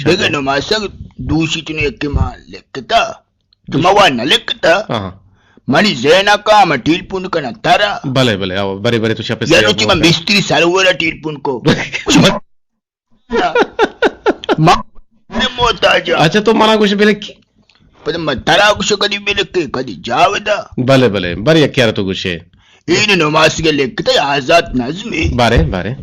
देखे नमासक दूषित ने के मान लेकता तुमवान लेकता मनी ज़ेना का मटील पुन का नतारा भले भले आओ बरे बरे तो शपे से यार उची में मिस्त्री सालवरा टील पुन को माँ ने मोताजा अच्छा तो मना कुछ बेले की पर मतारा कुछ कदी बेले के कदी जावदा भले भले बरे क्या तो कुछ है इन नमाज के लेकता आजाद नज़्मी बारे बारे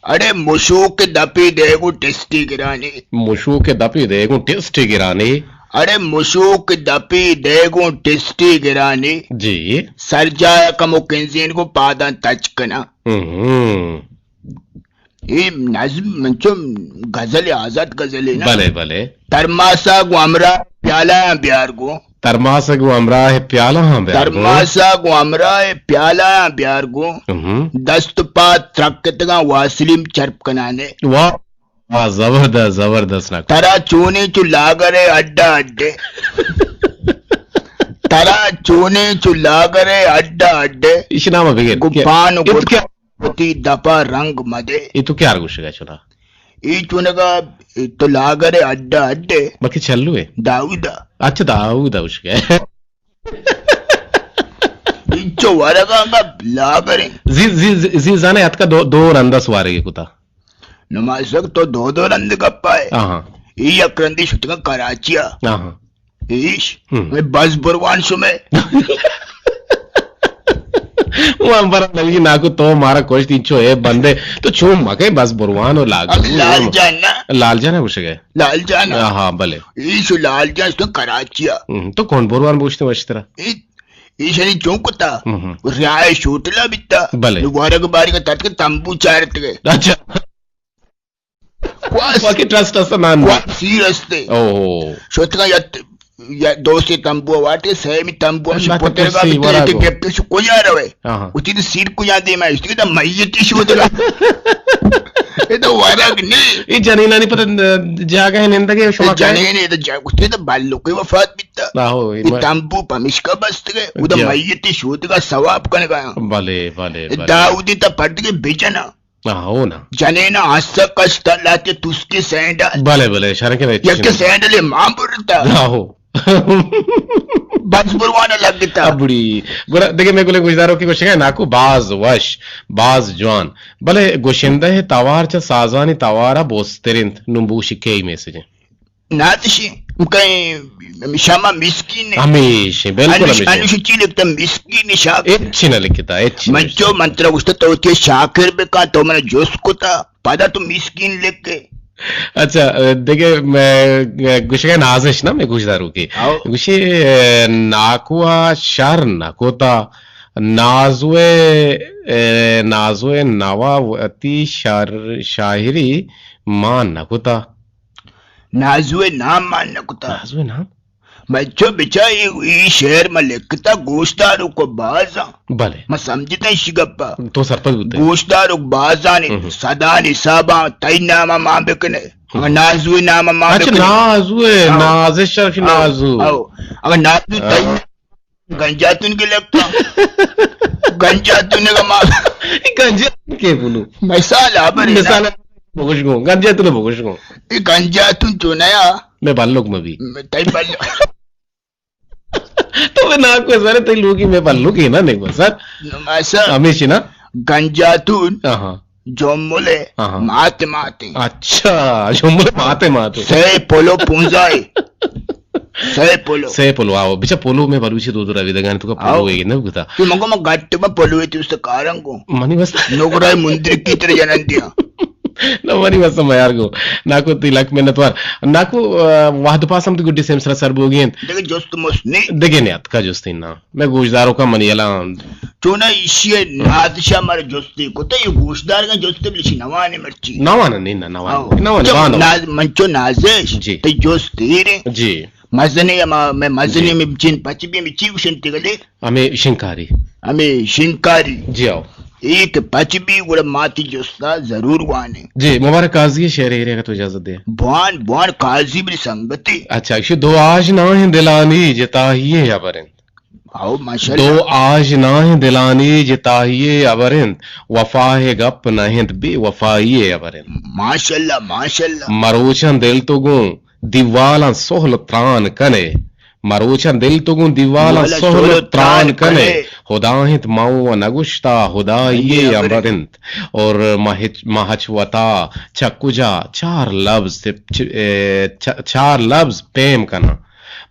अरे मुशू के दपी देगु टेस्टी गिराने मुशू के दपी देगु टेस्टी गिराने अरे मुशू के दपी देगु टेस्टी गिराने जी सरजाया का मुकिंजीन को पादा तचकना ये नज़्म मंचो गजल आजाद गजल है ना भले भले तरमासा गुमरा प्याला प्यार को तरमासा गुमरा है प्याला तरमासा गुमरा है प्याला प्यार को दस्त पा त्रकतगा वासलिम चर्प कनाने वाह वाह जबरदस्त जबरदस्त ना तरा चूने चुलागरे अड्डा अड्डे तरा चूने चुलागरे अड्डा अड्डे इशनाम बिगे गुपान गुती दपा रंग मदे ये तो क्या argushiga चुना ये चुनगा तो लागरे अड्डा अड्डे बाकी चल्लू है दाऊदा अच्छा दाऊदा उसके इच्चो वरगा का लागरे जी जाने अतका दो रंदा सवारे के कुता नमाज़क तो दो रंद गप्पा है ये अक्रंदी शुतगा कराचिया ईश मैं बस बुरवान सुमे वो अंबरा नलगी नाको तो मारा कोश तींचो है बंदे तो छूम मके बस बुरवान और लालजान है उसे गए लालजान हाँ भले ईश लालजान तो कराचिया तो कौन बुरवान पूछते वश तरह ईशनी चौंकता रियाय शूटला बिता भले वारग बारी का तट के तंबू चारत गए अच्छा वाकी ट्रस्ट असा नान सीरस्ते ओहो शोतगा या दोस्ती तंबू वाटे सेमी तंबू पोतेगा बिते के पे को जा रहे उची तो सीट को याद दे मैं इसकी तो मय्यती शोतगा ये तो वारग नहीं ये जनीना नहीं पता जागा है निंदा के शोमा जनीना नहीं तो उसने तो बालों की वफात बिता ये तंबू पमिश्का बस्त गए उधर मय्यती शोतगा सवाब करने गया भले भले दाऊदी तो पट के बेचना हो ना जनेना आस्था कष्ट लाते तुस्के सैंडल भले भले शरण के यक्के सैंडल है मां बुरता हो बस बुरवाना लगता बुरी बुरा देखे मैं कोले गुजदारों की कोशिश है नाकू बाज वश बाज जवान भले गोशिंदा है तवार च साजानी तवारा बोस्तेरिंत नुंबूशी के मैसेज नातशी कहीं शमा मिस्किन हमेशा बिल्कुल हमेशा अनुसूची लिखता मिस्किन शाक अच्छी ना लिखता अच्छी मंचो मंत्र उस्ता तो के शाकिर पे का तो मैंने जोश को था पता तो मिस्किन लिख के अच्छा देखिए मैं गुशे नाजिश ना मैं गुजदारू की गुशे नाकुआ शहर नाकोता नाजुए नाजुए नवावती शाहिरी मान नाकोता नाजुए नाम मान नकुता नाजुए नाम बच्चों बेचा ये शहर में लिखता गोश्तारों को बाजा भले मैं समझता शिगप्पा तो सरपंच गोश्तारों बाजा ने सदा निसाबा तई नामा मां बेकने नाजुए नामा मां अच्छा नाजुए नाज़े शर्फ नाजू अगर नाजू तई गंजातुन के लगता गंजातुन का मां गंजा के बोलूं मिसाल आबर मिसाल बोगश गो गंजा तूने बोगश गो ये गंजातुन जो नया मैं बालोक में भी तई बालोक तो मैं ना कोई सारे तई लोगी मैं बालोक ही ना नहीं बस सर नमासा हमेशा ना गंजातुन जोमुले माते माते अच्छा जोमुले माते माते से पोलो पुंजाई से पोलो आओ बिचा पोलो में बलूची दो रवि दगान तो का पोलो है ना गुता तू मंगो में गट्ट में पोलो है तू उससे कारंगो मनी बस नोकराय मुंद्री की तरह जनन दिया ना मनी बस मैं यार को नाको तिलक में नतवार नाको वाहद पासम तो गुड्डी सेम सर बोगियन देखे जोस्त मसने देखे ने का जोस्ती ना मैं गोशदारों का मनियाला चोना इशिए नादशा मारे जोस्ती को तो ये गोशदार का जोस्ती बिलिशी नवाने मर्ची नवाना नहीं ना नवाना मंचो नाजेश तो जोस्ती रे जी मजने मैं मजने में जिन पचबी में चीव शंति गले हमें शिंकारी जी आओ एक पचबी गुड़ माती जोस्ता जरूर वाने जी मुबारक काजी शेर एरिया का तो इजाजत दे बुआन काजी भी संगति अच्छा इसे दो आज ना है दिलानी जता ही है या बरन आओ माशाल्लाह। दो आज नाह दिलानी जिताहिए अबरिंद वफाहे गप नहिंद बेवफाइए अबरिंद। माशाल्लाह माशाल्लाह। मरोचन दिल तुगु दीवाला सोहल त्रान कने, मरोचन दिल तुगु दीवाला सोहल त्रान कने, हुदाहित माऊ नगुश्ता हुदाइये अबरिंद। और महचवता चकुजा चार लफ्ज प्रेम कना,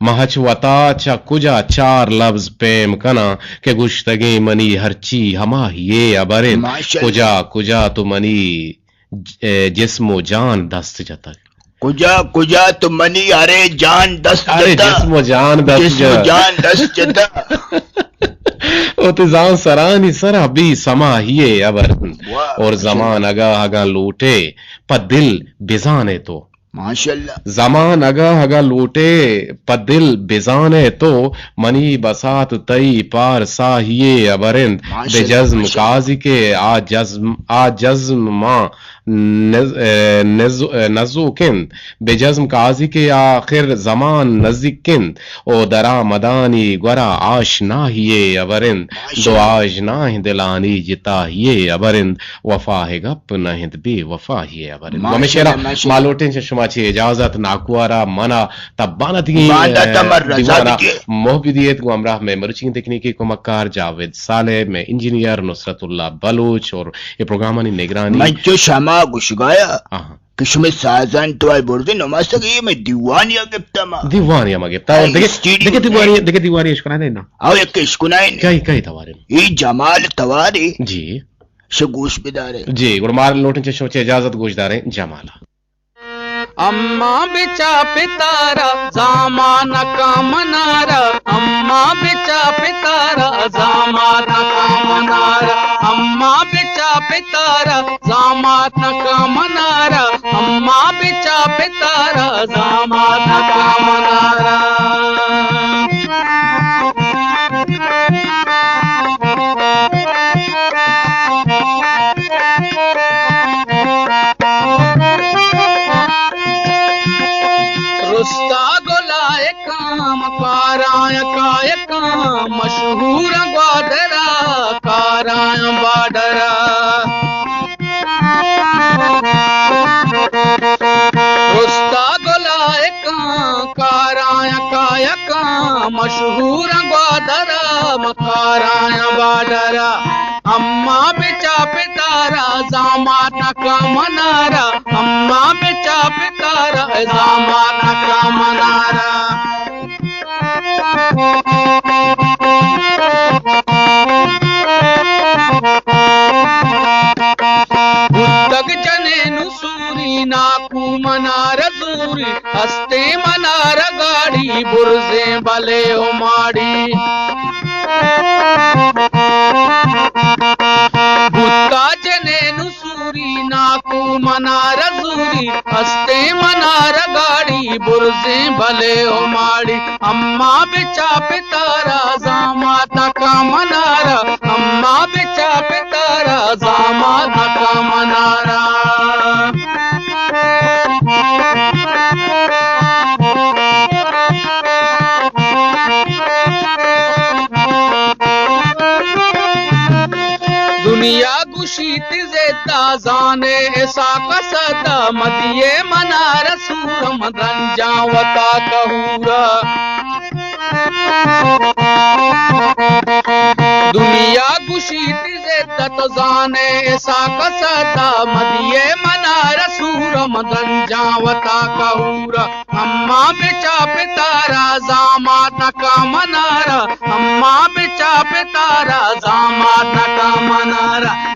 महचवता चकुजा चार लफ्ज प्रेम कना के गुश्तगे मनी हरची हमा ये अबरिन, कुजा कुजा तो मनी जिस्मो जान दस्त जता, कुजा कुजा तो मनी अरे जान दस्त अरे जिस्मो जान दस्त जता ओ तो जान सरानी सरा भी समा हिये अबर। और जमान अगा अगा लूटे पर दिल बिजाने तो, माशाल्लाह। जमान अगा अगा लूटे पर दिल बिजाने तो, मनी बसात तई पार साहिए अबरिंद, बेजज्म काजी के आ जज्म मां नजुकिंद, बेजज्म काजी के आखिर जमान नजिकिंद, ओ दरा मदानी गुरा आशना हिये अबरिंद, दो आशना दिलानी जिता हिये अबरिंद, वफा है गप नहिंद बे वफा हिये अबरिंद। ममेशेरा मालोटिन से शुमाची इजाजत नाकुआरा मना तब्बाना दी मोहब्बतियत को अमराह में मरुचिंग तकनीकी को मक्कार जावेद साले में इंजीनियर नुसरतुल्लाह बलूच और ये प्रोग्राम की निगरानी मैं जो शमा गुशगाया किशमे साजन तो आई बोलते नमाज तक ये मैं दीवानिया गिफ्ता और देखे दीवानी इश्क ना देना आओ एक इश्क ना कई तवारे ये जमाल तवारे जी शगूश बिदारे जी गुरमार लोटन से सोचे इजाजत गोशदारे जमाला। अम्मा बिचा पितारा जामाना का मनारा, अम्मा बिचा पितारा जामाना का मनारा, अम्मा बिचा पितारा जामाना का मनारा, अम्मा बिचा पितारा जामाना का मनारा। रुस्ता गोलाए काम काराय काय काम मशहूर ग्वादरा काराय बाडरा। रुस्ता गोलाए काम काराय काय काम मशहूर ग्वादरा काराय बाडरा। अम्मा बिचा पितारा जामाना का मनारा, अम्मा बिचा पितारा जामाना का मनारा। बुद्धग जने नुसूरी नाकू मनार दूरी, हस्ते मनार गाड़ी बुरजे बले उमाड़ी। बुद्धा जने नुसूरी नाकू मनार दूरी, हस्ते मनार गाड़ी बुरजे भले उमाड़ी। अम्मा बिचा पितारा जामाता का मनारा, अम्मा बिचा पितारा जामाता का मनारा। दुनिया गुशीत जेता जाने ऐसा कसता मदिये मना रसूर मदन जावता कहूरा। दुनिया गुशीत जेता तो जाने ऐसा कसता मदिये मना रसूर मदन जावता कहूरा। अम्मा बिचा पितारा जामाता का मनारा, अम्मा बिचा पितारा जामाता का मनारा।